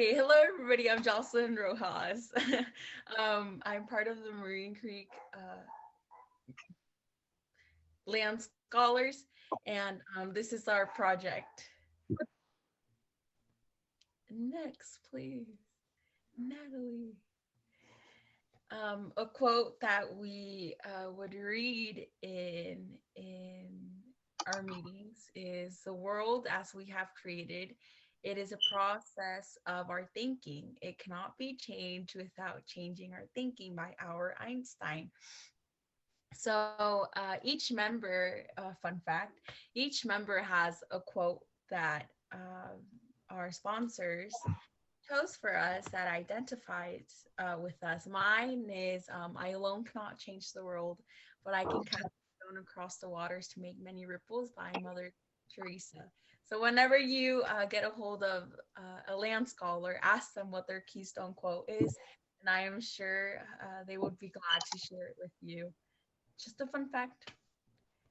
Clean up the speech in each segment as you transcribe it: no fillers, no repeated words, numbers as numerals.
Hey, hello everybody. I'm Jocelyn Rojas. I'm part of the Marine Creek Land Scholars, and this is our project. Next, please, Natalie. A quote that we would read in our meetings is the world as we have created. It is a process of our thinking. It cannot be changed without changing our thinking by our Einstein. So each member, fun fact, each member has a quote that our sponsors chose for us that identifies with us. Mine is I alone cannot change the world, but I can cast a stone across the waters to make many ripples by Mother Teresa. So whenever you get a hold of a land scholar, ask them what their keystone quote is, and I am sure they would be glad to share it with you. Just a fun fact.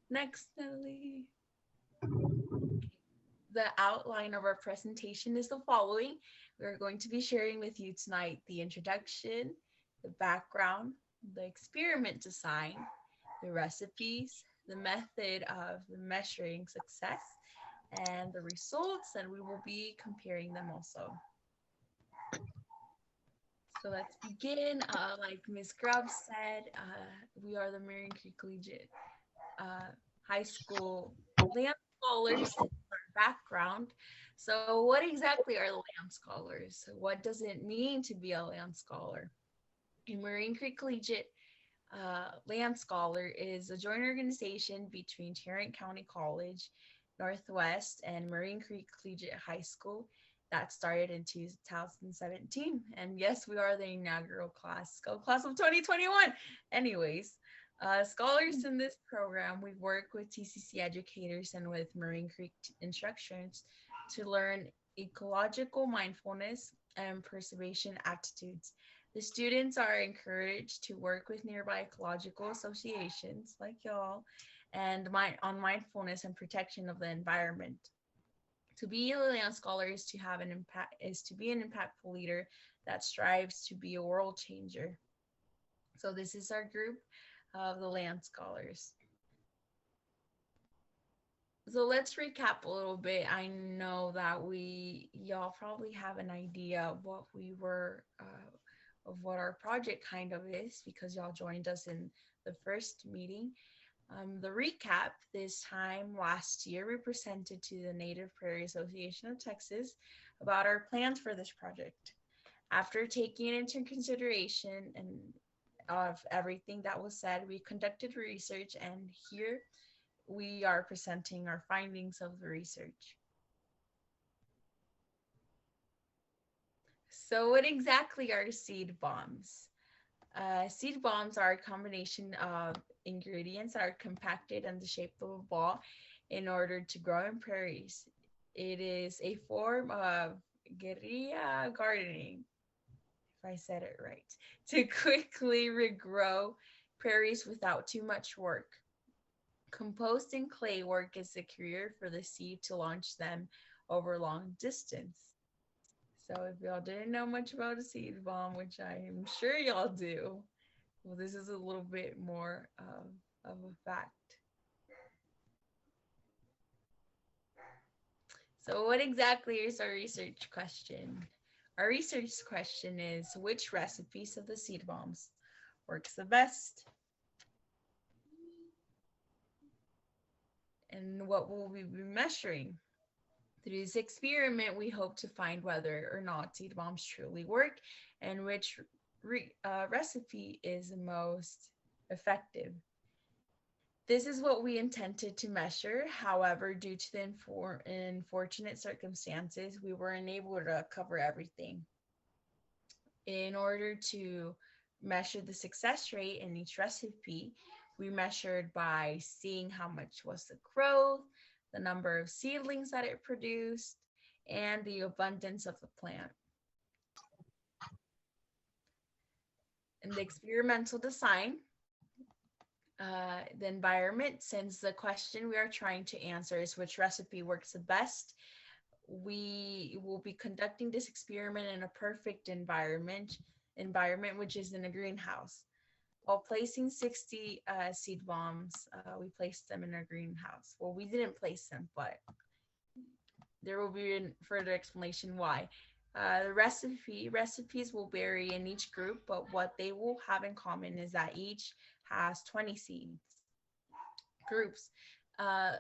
Next, Nelly. The outline of our presentation is the following. We're going to be sharing with you tonight the introduction, the background, the experiment design, the recipes, the method of measuring success, and the results, and we will be comparing them also. So let's begin. Like Ms. Grubb said, we are the Marion Creek Collegiate uh, High School land scholars. Background. So, what exactly are the land scholars? What does it mean to be a land scholar? A Marine Creek Collegiate Land Scholar is a joint organization between Tarrant County College, Northwest, and Marine Creek Collegiate High School that started in 2017. And yes, we are the inaugural class, go class of 2021. Anyways, scholars in this program, we work with TCC educators and with Marine Creek instructors to learn ecological mindfulness and preservation attitudes. The students are encouraged to work with nearby ecological associations like y'all and on mindfulness and protection of the environment. To be a land scholar is to have an impact is to be an impactful leader that strives to be a world changer. So this is our group of the land scholars. So let's recap a little bit. I know that y'all probably have an idea of what we were of what our project kind of is because y'all joined us in the first meeting. The recap this time last year, we presented to the Native Prairie Association of Texas about our plans for this project. After taking into consideration and of everything that was said, we conducted research, and here we are presenting our findings of the research. So, what exactly are seed bombs? Seed bombs are a combination of ingredients that are compacted in the shape of a ball in order to grow in prairies. It is a form of guerrilla gardening, if I said it right, to quickly regrow prairies without too much work. Compost and clay work is the career for the seed to launch them over long distance. So if y'all didn't know much about a seed bomb, which I am sure y'all do, well, this is a little bit more of a fact. So what exactly is our research question? Our research question is which recipes of the seed bombs works the best? And what will we be measuring? Through this experiment, we hope to find whether or not seed bombs truly work and which recipe is the most effective. This is what we intended to measure. However, due to the unfortunate circumstances, we weren't able to cover everything. In order to measure the success rate in each recipe, we measured by seeing how much was the growth, the number of seedlings that it produced, and the abundance of the plant. In the experimental design, the environment, since the question we are trying to answer is which recipe works the best, we will be conducting this experiment in a perfect environment, which is in a greenhouse. While placing 60 seed bombs, we placed them in a greenhouse. Well, we didn't place them, but there will be a further explanation why. The recipes will vary in each group, but what they will have in common is that each has 20 seeds groups. Uh,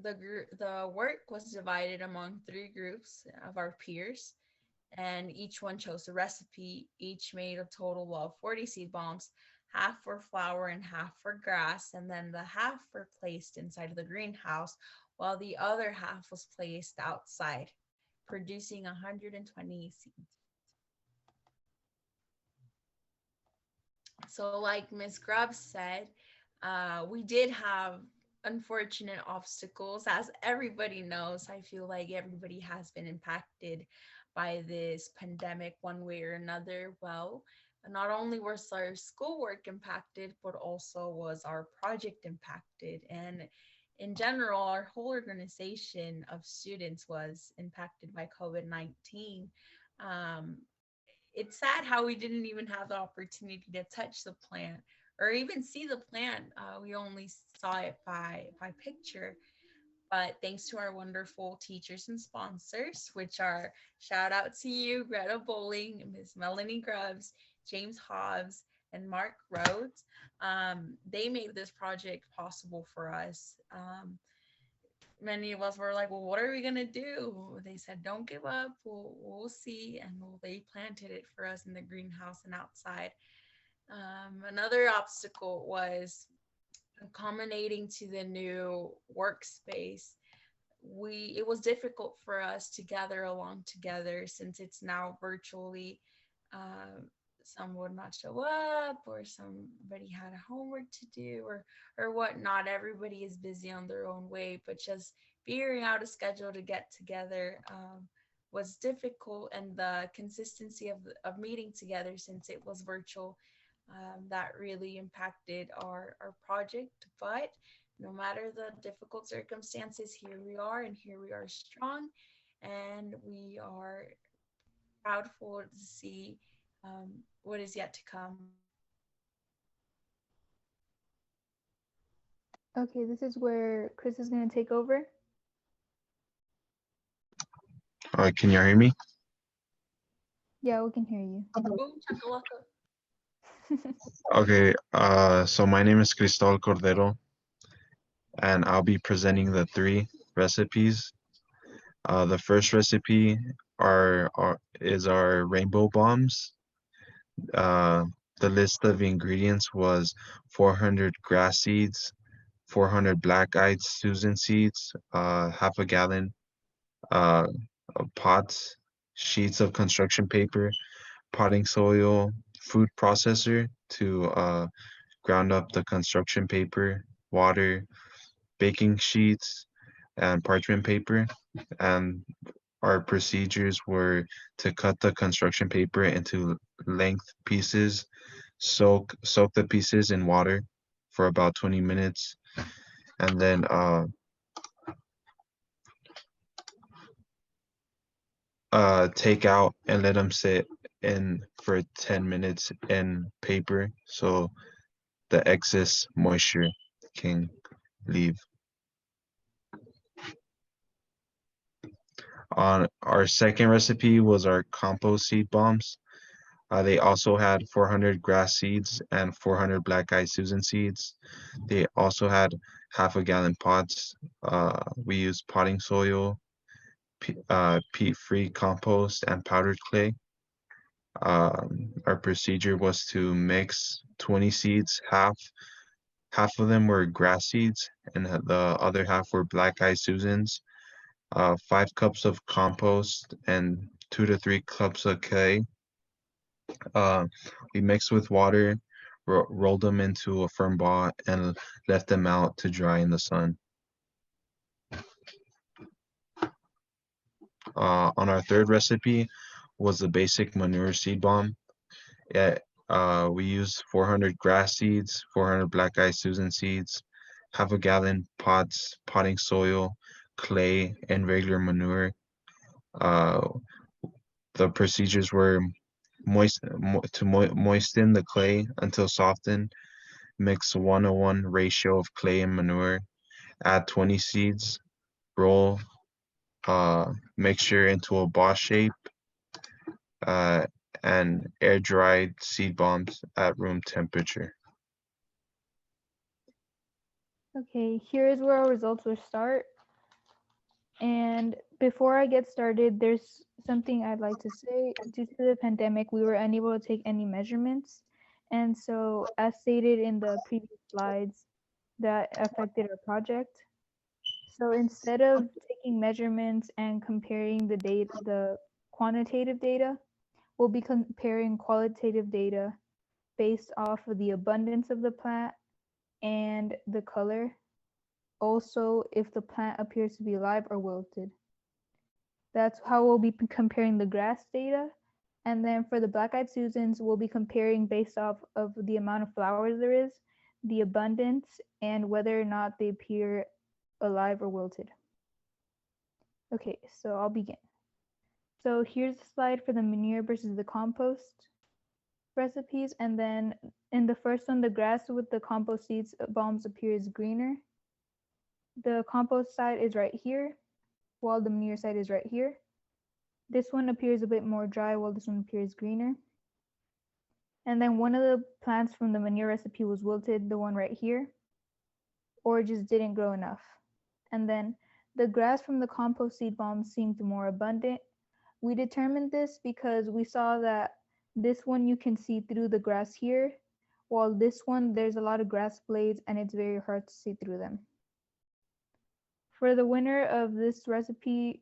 the work was divided among three groups of our peers, and each one chose a recipe. Each made a total of 40 seed bombs, half for flour and half for grass, and then the half were placed inside of the greenhouse, while the other half was placed outside, producing 120 seeds. So, like Miss Grubbs said, we did have unfortunate obstacles. As everybody knows, I feel like everybody has been impacted by this pandemic one way or another. Well, not only was our schoolwork impacted, but also was our project impacted. And in general, our whole organization of students was impacted by COVID-19. Um, it's sad how we didn't even have the opportunity to touch the plant or even see the plant. We only saw it by picture. But thanks to our wonderful teachers and sponsors, which are shout out to you, Greta Bowling, Miss Melanie Grubbs, James Hobbs, and Mark Rhodes. They made this project possible for us. Many of us were like, well, what are we gonna do? They said, don't give up, we'll see. And they planted it for us in the greenhouse and outside. Another obstacle was accommodating to the new workspace. It was difficult for us to gather along together since it's now virtually. uh, some would not show up, or somebody had a homework to do, or whatnot. Everybody is busy on their own way, but just figuring out a schedule to get together was difficult, and the consistency of meeting together, since it was virtual, that really impacted our project. But no matter the difficult circumstances, here we are, and here we are strong, and we are proudful to see what is yet to come. Okay, this is where Chris is going to take over. Can you hear me? Yeah, we can hear you. Boom, chakalaka. Okay, so my name is Cristal Cordero, and I'll be presenting the three recipes. The first recipe is our rainbow bombs. Uh, the list of ingredients was 400 grass seeds, 400 black-eyed Susan seeds, half a gallon uh, of pots, sheets of construction paper, potting soil, food processor to ground up the construction paper, water, baking sheets, and parchment paper. And our procedures were to cut the construction paper into length pieces, soak the pieces in water for about 20 minutes, and then take out and let them sit in for 10 minutes in paper so the excess moisture can leave. On our second recipe was our compost seed bombs. They also had 400 grass seeds and 400 black-eyed Susan seeds. They also had half a gallon pots. We used potting soil, peat-free compost, and powdered clay. Our procedure was to mix 20 seeds. Half of them were grass seeds, and the other half were black-eyed Susans. 5 cups of compost and 2 to 3 cups of clay. Uh, we mixed with water, rolled them into a firm ball, and left them out to dry in the sun. On our third recipe was the basic manure seed bomb. Yeah, we used 400 grass seeds, 400 black-eyed Susan seeds, half a gallon pots, potting soil, clay, and regular manure. Uh, the procedures were moisten the clay until softened, mix 1:1 ratio of clay and manure, add 20 seeds, roll mixture into a ball shape, uh, and air dried seed bombs at room temperature. Okay, here is where our results will start. And before I get started, there's something I'd like to say. Due to the pandemic, we were unable to take any measurements. And so, as stated in the previous slides, that affected our project. So instead of taking measurements and comparing the quantitative data, we'll be comparing qualitative data based off of the abundance of the plant and the color. Also, if the plant appears to be alive or wilted. That's how we'll be comparing the grass data. And then for the black-eyed Susans, we'll be comparing based off of the amount of flowers there is, the abundance, and whether or not they appear alive or wilted. Okay, so I'll begin. So here's a slide for the manure versus the compost recipes. And then in the first one, the grass with the compost seeds bombs appears greener. The compost side is right here, while the manure side is right here. This one appears a bit more dry, while this one appears greener. And then one of the plants from the manure recipe was wilted, the one right here, or just didn't grow enough. And then the grass from the compost seed bombs seemed more abundant. We determined this because we saw that this one you can see through the grass here, while this one there's a lot of grass blades and it's very hard to see through them. For the winner of this recipe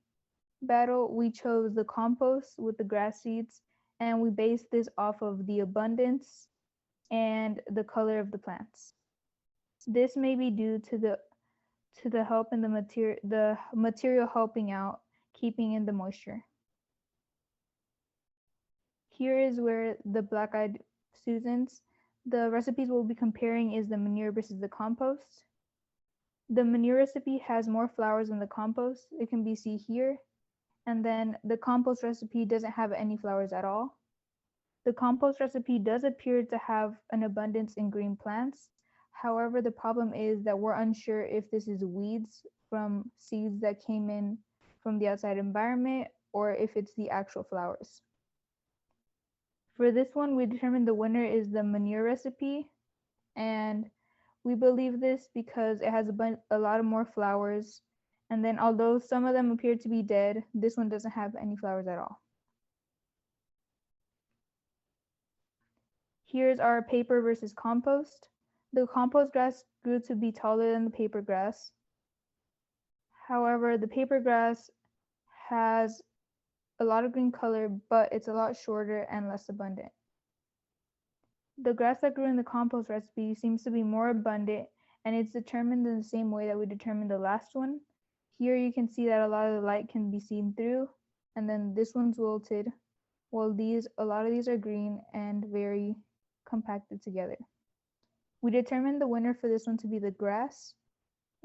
battle, we chose the compost with the grass seeds, and we based this off of the abundance and the color of the plants. This may be due to the help in the material helping out, keeping in the moisture. Here is where the black-eyed Susans, the recipes we'll be comparing is the manure versus the compost. The manure recipe has more flowers than the compost. It can be seen here. And then the compost recipe doesn't have any flowers at all. The compost recipe does appear to have an abundance in green plants. However, the problem is that we're unsure if this is weeds from seeds that came in from the outside environment or if it's the actual flowers. For this one, we determined the winner is the manure recipe, and we believe this because it has a lot of more flowers, and then although some of them appear to be dead, this one doesn't have any flowers at all. Here's our paper versus compost. The compost grass grew to be taller than the paper grass. However, the paper grass has a lot of green color, but it's a lot shorter and less abundant. The grass that grew in the compost recipe seems to be more abundant, and it's determined in the same way that we determined the last one. Here you can see that a lot of the light can be seen through, and then this one's wilted, while a lot of these are green and very compacted together. We determined the winner for this one to be the grass,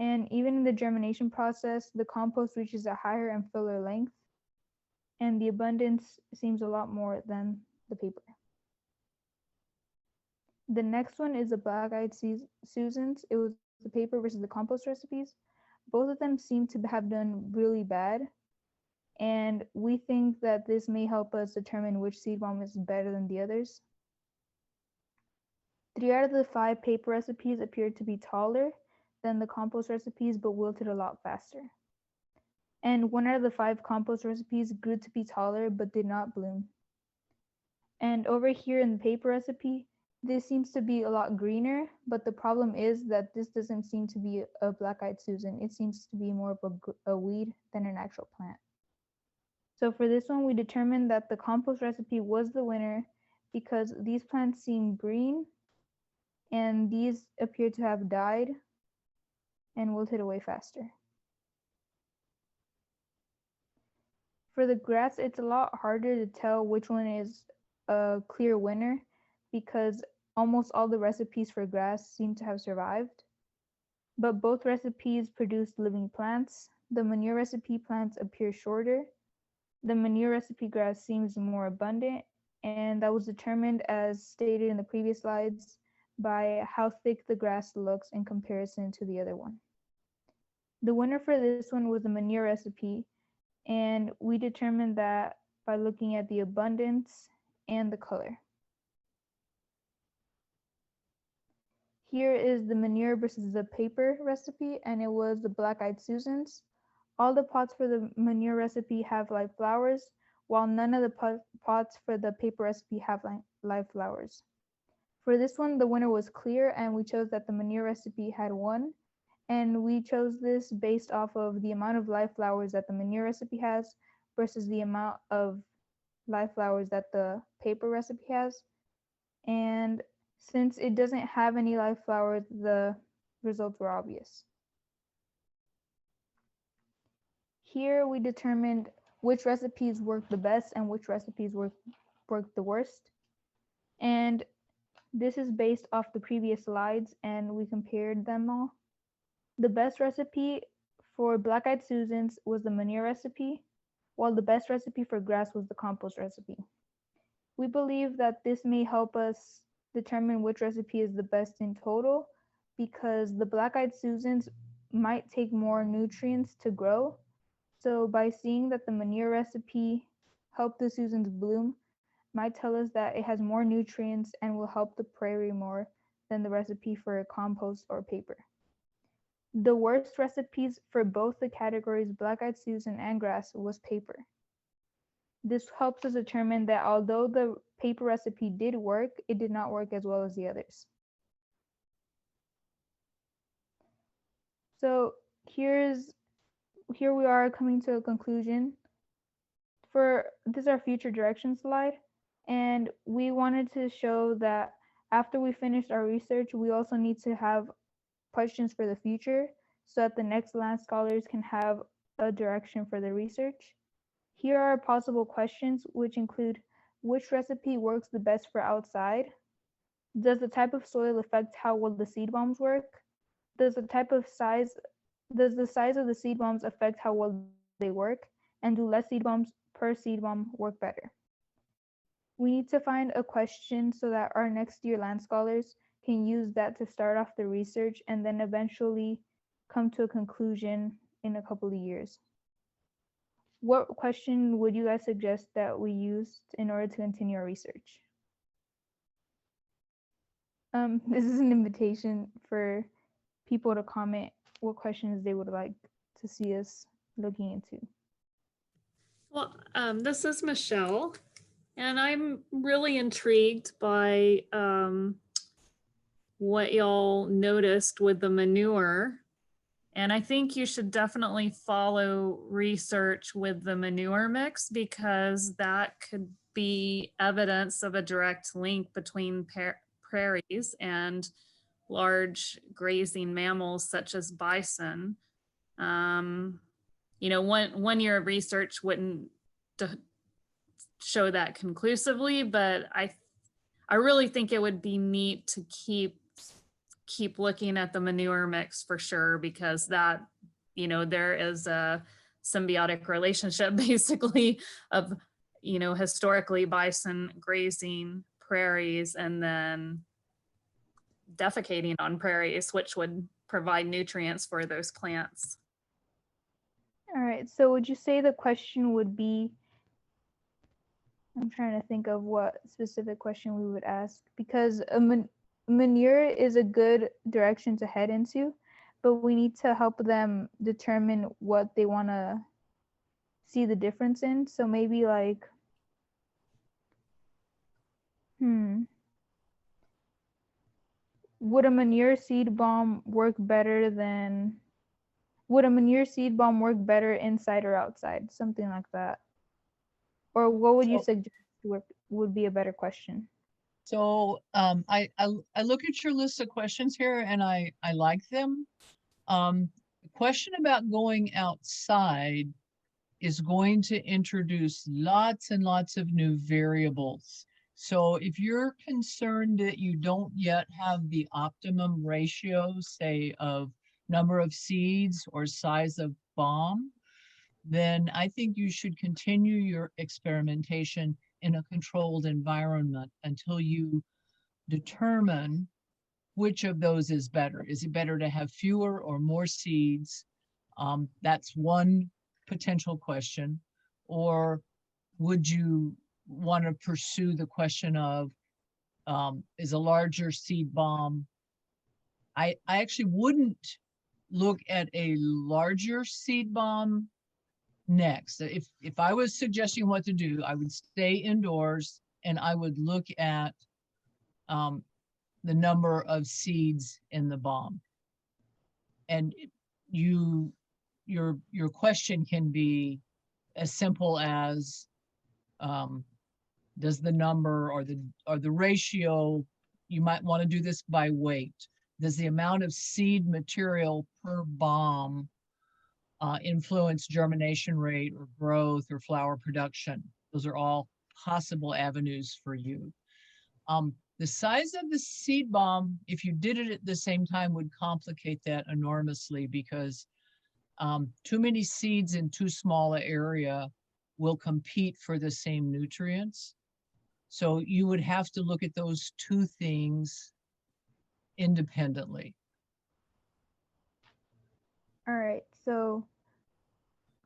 and even in the germination process, the compost reaches a higher and fuller length, and the abundance seems a lot more than the paper. The next one is the black-eyed Susans. It was the paper versus the compost recipes. Both of them seem to have done really bad, and we think that this may help us determine which seed bomb is better than the others. 3 out of the 5 paper recipes appeared to be taller than the compost recipes, but wilted a lot faster. And 1 out of the 5 compost recipes grew to be taller, but did not bloom. And over here in the paper recipe, this seems to be a lot greener, but the problem is that this doesn't seem to be a black-eyed Susan. It seems to be more of a weed than an actual plant. So for this one, we determined that the compost recipe was the winner because these plants seem green and these appear to have died and wilted away faster. For the grass, it's a lot harder to tell which one is a clear winner because almost all the recipes for grass seem to have survived. But both recipes produced living plants. The manure recipe plants appear shorter, The manure recipe grass seems more abundant, and that was determined, as stated in the previous slides, by how thick the grass looks in comparison to the other one. The winner for this one was the manure recipe, and we determined that by looking at the abundance and the color. Here is the manure versus the paper recipe, and it was the black-eyed Susans. All the pots for the manure recipe have live flowers, while none of the pots for the paper recipe have live flowers. For this one, the winner was clear, and we chose that the manure recipe had won. And we chose this based off of the amount of live flowers that the manure recipe has versus the amount of live flowers that the paper recipe has. And since it doesn't have any live flowers, the results were obvious. Here we determined which recipes work the best and which recipes work the worst. And this is based off the previous slides, and we compared them all. The best recipe for black-eyed Susans was the manure recipe, while the best recipe for grass was the compost recipe. We believe that this may help us determine which recipe is the best in total, because the black-eyed Susans might take more nutrients to grow. So by seeing that the manure recipe helped the Susans bloom, might tell us that it has more nutrients and will help the prairie more than the recipe for compost or paper. The worst recipes for both the categories black-eyed Susan and grass was paper. This helps us determine that although the paper recipe did work, it did not work as well as the others. So here we are coming to a conclusion. This is our future direction slide, and we wanted to show that after we finished our research, we also need to have questions for the future so that the next land scholars can have a direction for the research. Here are possible questions, which include: which recipe works the best for outside? Does the type of soil affect how well the seed bombs work? Does the size of the seed bombs affect how well they work? And do less seed bombs per seed bomb work better? We need to find a question so that our next year land scholars can use that to start off the research and then eventually come to a conclusion in a couple of years. What question would you guys suggest that we used in order to continue our research? This is an invitation for people to comment what questions they would like to see us looking into. Well, this is Michelle, and I'm really intrigued by what y'all noticed with the manure. And I think you should definitely follow research with the manure mix, because that could be evidence of a direct link between prairies and large grazing mammals such as bison. You know, one year of research wouldn't show that conclusively, but I really think it would be neat to keep looking at the manure mix for sure, because that, you know, there is a symbiotic relationship basically of, you know, historically bison grazing prairies and then defecating on prairies, which would provide nutrients for those plants. All right, so would you say the question would be, I'm trying to think of what specific question we would ask, because manure is a good direction to head into, but we need to help them determine what they want to see the difference in. So maybe like, would a manure seed bomb work better inside or outside? Something like that. Or what would you suggest would be a better question? So I look at your list of questions here and I like them. The question about going outside is going to introduce lots and lots of new variables. So if you're concerned that you don't yet have the optimum ratio, say of number of seeds or size of bomb, then I think you should continue your experimentation in a controlled environment until you determine which of those is better. Is it better to have fewer or more seeds? That's one potential question. Or would you want to pursue the question of, is a larger seed bomb? I actually wouldn't look at a larger seed bomb next. If I was suggesting what to do, I would stay indoors and I would look at the number of seeds in the bomb. And your question can be as simple as, does the number or the ratio, you might want to do this by weight. Does the amount of seed material per bomb influence germination rate or growth or flower production? Those are all possible avenues for you. The size of the seed bomb, if you did it at the same time, would complicate that enormously, because too many seeds in too small an area will compete for the same nutrients. So you would have to look at those two things independently. All right, so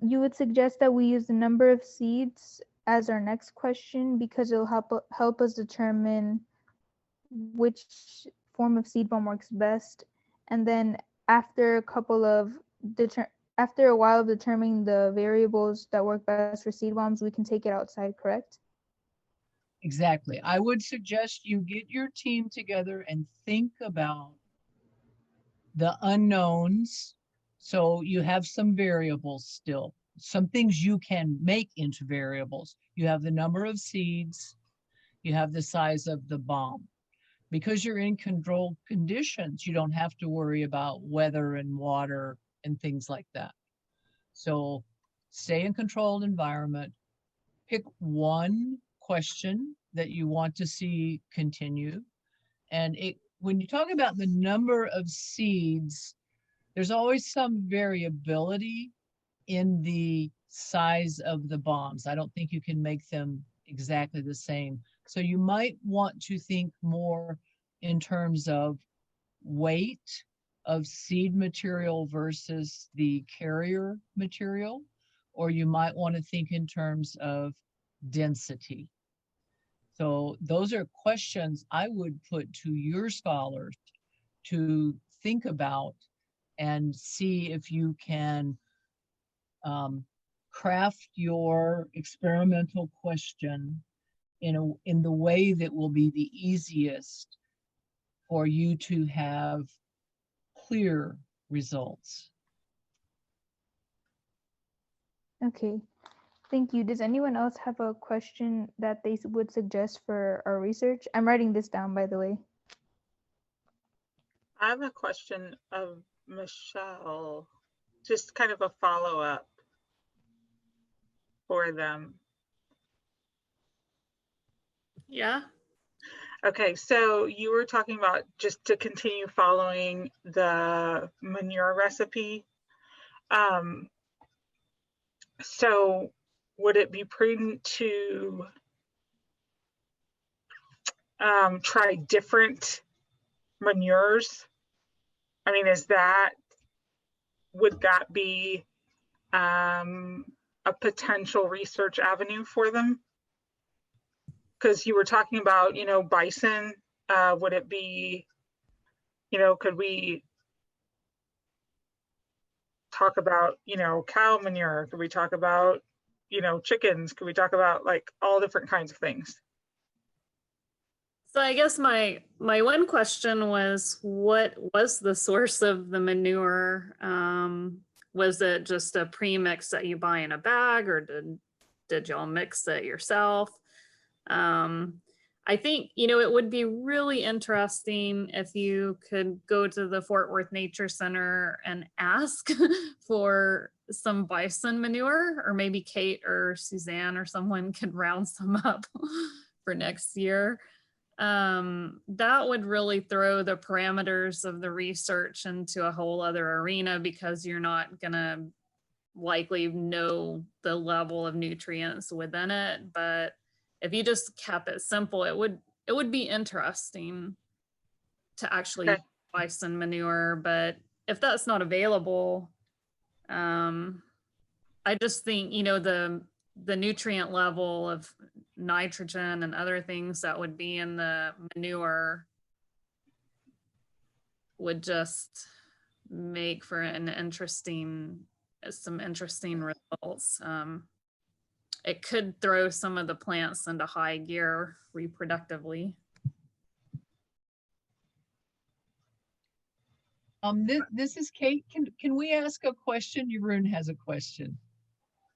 you would suggest that we use the number of seeds as our next question because it'll help us determine which form of seed bomb works best, and then after after a while of determining the variables that work best for seed bombs, we can take it outside, correct? Exactly. I would suggest you get your team together and think about the unknowns. So you have some variables still, some things you can make into variables. You have the number of seeds, you have the size of the bomb. Because you're in controlled conditions, you don't have to worry about weather and water and things like that. So stay in controlled environment, pick one question that you want to see continue. And when you talk about the number of seeds, there's always some variability in the size of the bombs. I don't think you can make them exactly the same. So you might want to think more in terms of weight of seed material versus the carrier material, or you might want to think in terms of density. So those are questions I would put to your scholars to think about and see if you can craft your experimental question in the way that will be the easiest for you to have clear results. Okay, thank you. Does anyone else have a question that they would suggest for our research? I'm writing this down, by the way. I have a question of Michelle, just kind of a follow-up for them. Yeah. Okay, so you were talking about just to continue following the manure recipe. So would it be prudent to try different manures? I mean, would that be a potential research avenue for them? Because you were talking about, bison. Would it be, could we talk about, cow manure? Could we talk about, chickens? Could we talk about like all different kinds of things? So I guess my one question was, what was the source of the manure? Was it just a premix that you buy in a bag, or did y'all mix it yourself? I think, it would be really interesting if you could go to the Fort Worth Nature Center and ask for some bison manure, or maybe Kate or Suzanne or someone could round some up for next year. That would really throw the parameters of the research into a whole other arena, because you're not gonna likely know the level of nutrients within it. But if you just kept it simple, it would be interesting to actually Okay. bison manure. But if that's not available, I just think, you know, the nutrient level of nitrogen and other things that would be in the manure would just make for an interesting, some interesting results. It could throw some of the plants into high gear reproductively. This is Kate. Can we ask a question? Jeroen has a question.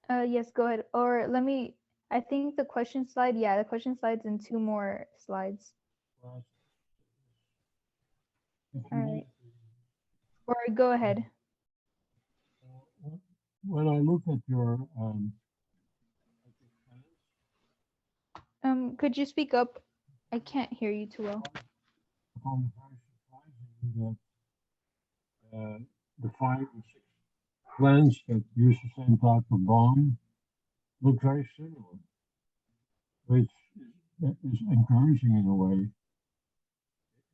Yes, go ahead. Or let me, I think the question slide, yeah, the question slide's in 2 more slides. All right. Or go ahead. When I look at your Could you speak up? I can't hear you too well. I found it very surprising that the 5 or 6 plants that use the same type of bomb look very similar, which is encouraging in a way.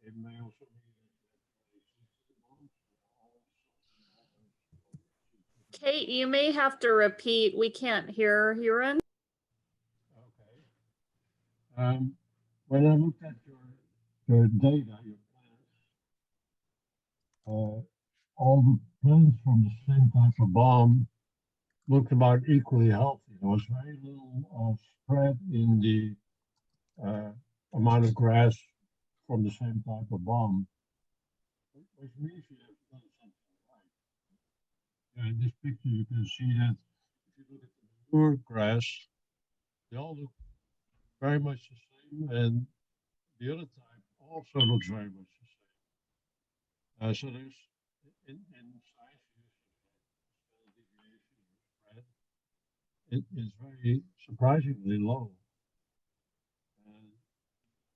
It may also mean that Kate, you may have to repeat. We can't hear Huron. okay. When I looked at your data, your plants, all the plants from the same type of bomb looked about equally healthy. There was very little spread in the amount of grass from the same type of bomb, which means you have done something right. In this picture, you can see that if you look at the manure grass, they all look very much the same, and the other type also looks very much the same. So there's in size, deviation or spread, it is very surprisingly low. And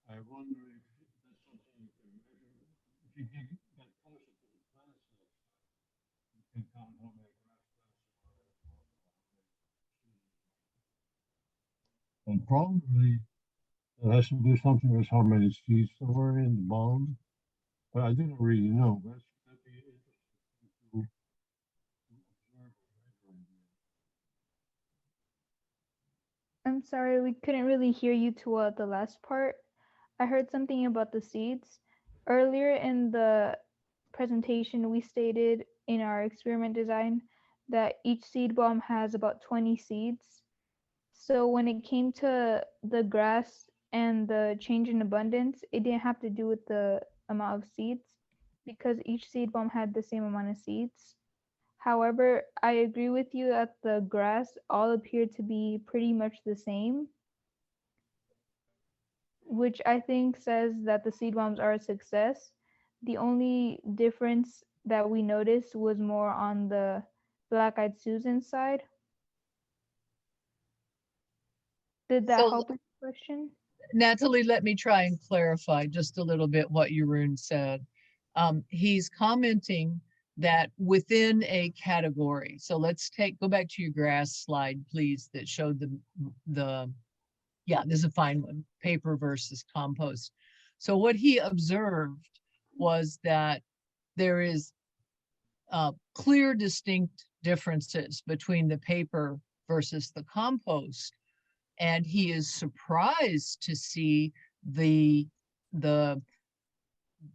I wonder if that's something you can measure. If you get closer to the plants next time, you can count how many grass plants there are. And probably that has to do something with how many seeds there were in the bomb. But I didn't really know. That'd be interesting to observe or measure. I'm sorry, we couldn't really hear you too well at the last part. I heard something about the seeds. Earlier in the presentation, we stated in our experiment design that each seed bomb has about 20 seeds. So when it came to the grass and the change in abundance, it didn't have to do with the amount of seeds because each seed bomb had the same amount of seeds. However, I agree with you that the grass all appeared to be pretty much the same, which I think says that the seed bombs are a success. The only difference that we noticed was more on the Black-Eyed Susan side. Did that So, help with the question? Natalie, let me try and clarify just a little bit what Jeroen said. He's commenting that within a category, so let's go back to your grass slide, please, that showed yeah, this is a fine one, paper versus compost. So what he observed was that there is clear, distinct differences between the paper versus the compost. And he is surprised to see there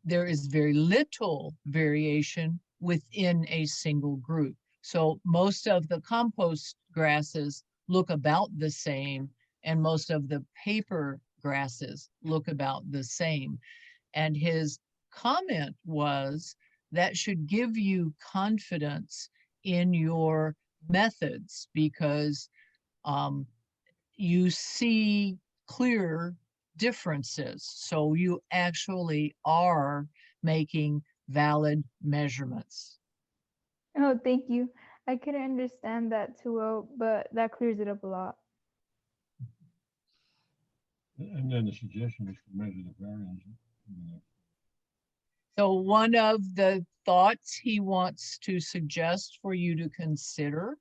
is very little variation within a single group. So most of the compost grasses look about the same, and most of the paper grasses look about the same. And his comment was that should give you confidence in your methods because you see clear differences. So you actually are making valid measurements. Oh, thank you. I couldn't understand that too well, but that clears it up a lot. And then the suggestion is to measure the variance. So one of the thoughts he wants to suggest for you to consider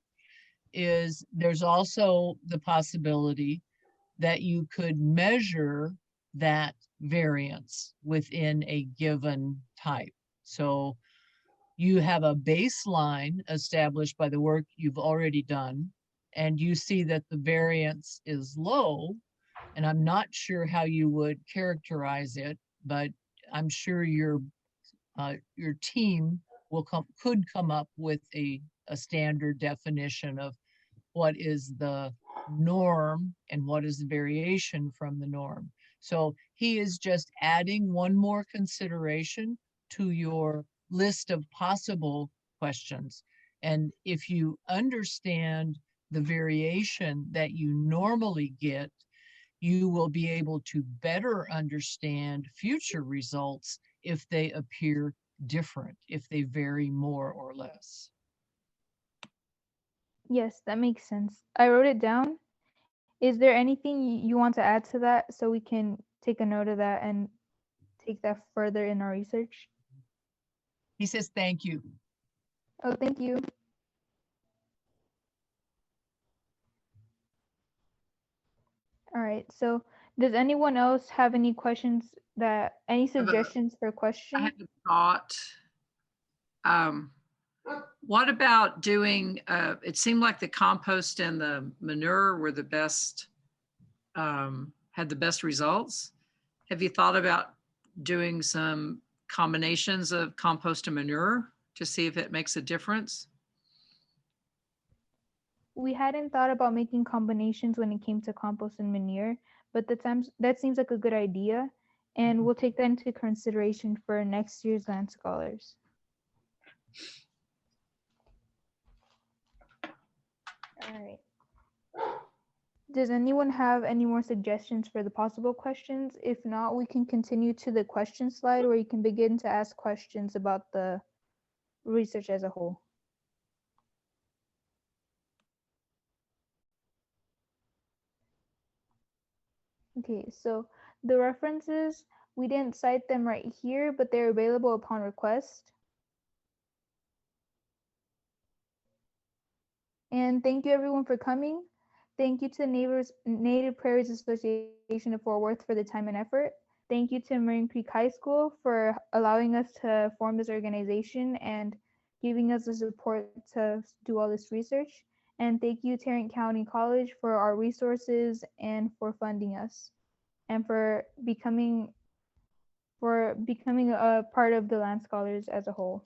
is there's also the possibility that you could measure that variance within a given type. So you have a baseline established by the work you've already done, and you see that the variance is low, and I'm not sure how you would characterize it, but I'm sure your team could come up with a standard definition of what is the norm and what is the variation from the norm. So he is just adding one more consideration to your list of possible questions. And if you understand the variation that you normally get, you will be able to better understand future results if they appear different, if they vary more or less. Yes, that makes sense. I wrote it down. Is there anything you want to add to that so we can take a note of that and take that further in our research? He says, thank you. Oh, thank you. All right. So, does anyone else have any questions any suggestions for I questions? had a thought. What about doing, it seemed like the compost and the manure were the best, had the best results. Have you thought about doing some combinations of compost and manure to see if it makes a difference? We hadn't thought about making combinations when it came to compost and manure, but that seems like a good idea, and we'll take that into consideration for next year's Land Scholars. All right. Does anyone have any more suggestions for the possible questions? If not, we can continue to the question slide where you can begin to ask questions about the research as a whole. Okay, so the references, we didn't cite them right here, but they're available upon request. And thank you everyone for coming. Thank you to Native Prairies Association of Fort Worth for the time and effort. Thank you to Marine Creek High School for allowing us to form this organization and giving us the support to do all this research. And thank you Tarrant County College for our resources and for funding us and for becoming a part of the Land Scholars as a whole.